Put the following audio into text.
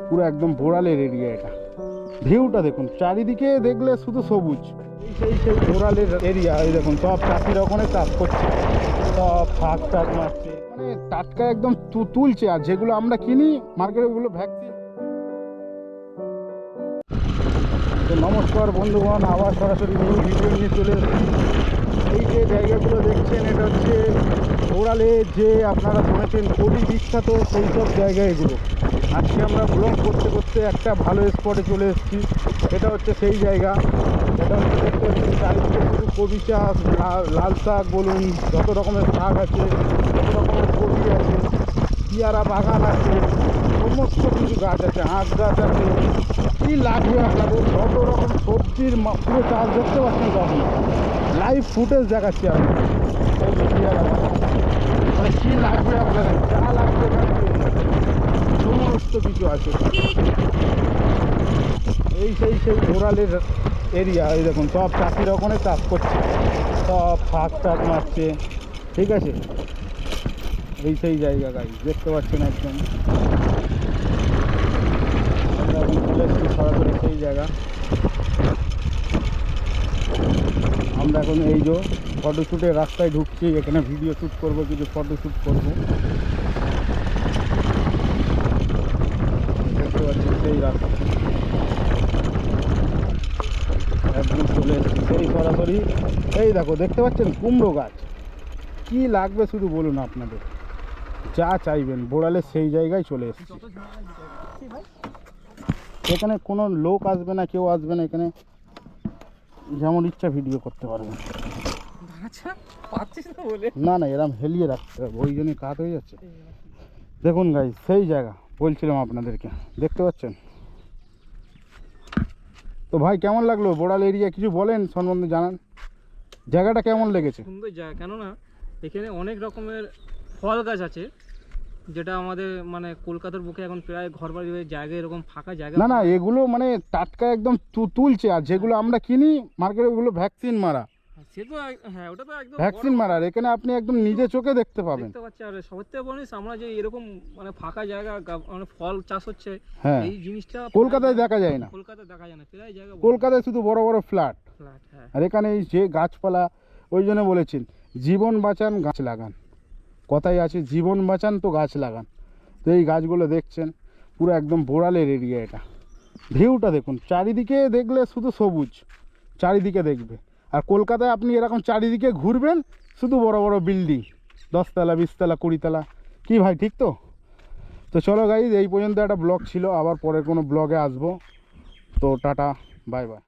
পুরো একদম বোড়ালের এরিয়া। এটা ভিউটা দেখুন, চারিদিকে দেখলে শুধু সবুজ। সেই বোড়ালের এরিয়া। এই দেখুন সব চাষিরা ওখানে চাষ করছে, সব শাক টাক মারছে, মানে টাটকা একদম তুলছে। আর যেগুলো আমরা কিনি মার্কেটে ওগুলো ভ্যাকসিন। তো নমস্কার বন্ধুগণ, আবার সরাসরি নিউ ভিডিও নিয়ে চলে এসেছি। এই যে জায়গাগুলো দেখছেন এটা হচ্ছে বোড়ালে, যে আপনারা শুনেছেন কবি বিখ্যাত, সেই সব জায়গা এগুলো। আজকে আমরা ব্লগ করতে করতে একটা ভালো স্পটে চলে এসেছি। এটা হচ্ছে সেই জায়গা। এটা হচ্ছে দেখতে পাচ্ছেন চারিদিকে শুধু কবি চাষ, লাল শাক বলুন, যত রকমের শাক আছে, যত রকমের কবি আছে, পেয়ারা বাগান আছে, সমস্ত কিছু গাছ আছে, আখ গাছ আছে। কী লাগবে আপনাদের, যত রকম সবজির পুরো চাষ দেখতে পাচ্ছেন। তখন লাইভ ফুটেজ দেখাচ্ছি আমি। মানে কী লাগবে আপনাদের, যা লাগবে এখানে সমস্ত কিছু আছে। সেই বোড়ালের এরিয়া। এই দেখুন সব চাষিরা ওখানে চাষ করছে, সব শাক টাক মারছে, ঠিক আছে। সেই জায়গা গাই দেখতে পাচ্ছেন একদম। আমরা এখন চলে এসেছি সরাসরি সেই জায়গা। আমরা এখন এই যে ফটোশ্যুটের রাস্তায় ঢুকছি, এখানে ভিডিও শ্যুট করবো, কিছু ফটোশ্যুট করবো। দেখতে পাচ্ছি সেই রাস্তা একদম চলে এসেছি সেই সরাসরি। এই দেখো দেখতে পাচ্ছেন কুমড়ো গাছ। কি লাগবে শুধু বলুন, আপনাদের যা চাইবেন বোড়ালে সেই জায়গায় চলে এসেছি। এখানে কোনো লোক আসবে না, কেউ আসবে না। এখানে যেমন ইচ্ছা ভিডিও করতে পারবেন। না না, এরম হেলিয়ে রাখতে হবে, ওই জন্যই কাট হয়ে যাচ্ছে। দেখুন গাইস সেই জায়গা বলছিলাম আপনাদেরকে, দেখতে পাচ্ছেন তো। ভাই কেমন লাগলো বোড়াল এরিয়া, কিছু বলেন সম্বন্ধে জানান, জায়গাটা কেমন লেগেছে? সুন্দর জায়গা, কেননা এখানে অনেক রকমের ফল গাছ আছে, যেটা আমাদের মানে কলকাতার বুকে এখন প্রায় ঘর বাড়ি জায়গা এরকম ফাঁকা জায়গা না না, এগুলো মানে টাটকা একদম তুলছে। আর যেগুলো আমরা কিনি মার্কেটে ওগুলো ভ্যাকসিন মারা। সে তো হ্যাঁ, ওটা তো একদম ভ্যাকসিন মারা। আর এখানে আপনি একদম নিজে চোখে দেখতে পাবেন। দেখতে পাচ্ছি। আর সবার থেকে বলিস, আমরা যে এরকম মানে ফাঁকা জায়গা মানে ফল চাষ হচ্ছে, হ্যাঁ, এই জিনিসটা কলকাতায় দেখা যায় না। কলকাতায় দেখা যায় না, প্রায় জায়গা কলকাতায় শুধু বড় বড় ফ্ল্যাট। হ্যাঁ। আর এখানে এই যে গাছপালা, ওই জন্য বলেছেন জীবন বাঁচান গাছ লাগান। কথাই আছে জীবন বাঁচান তো গাছ লাগান। তো এই গাছগুলো দেখছেন পুরো একদম বোড়ালের এরিয়া। এটা ভিউটা দেখুন, চারিদিকে দেখলে শুধু সবুজ, চারিদিকে দেখবে। আর কলকাতায় আপনি এরকম চারিদিকে ঘুরবেন, শুধু বড় বড় বিল্ডিং, 10 তলা 20 তলা 20 তলা। কি ভাই ঠিক তো? তো চলো গাইজ, এই পর্যন্ত একটা ব্লগ ছিল, আবার পরে কোনো ব্লগে আসবো। তো টাটা, বাই বাই।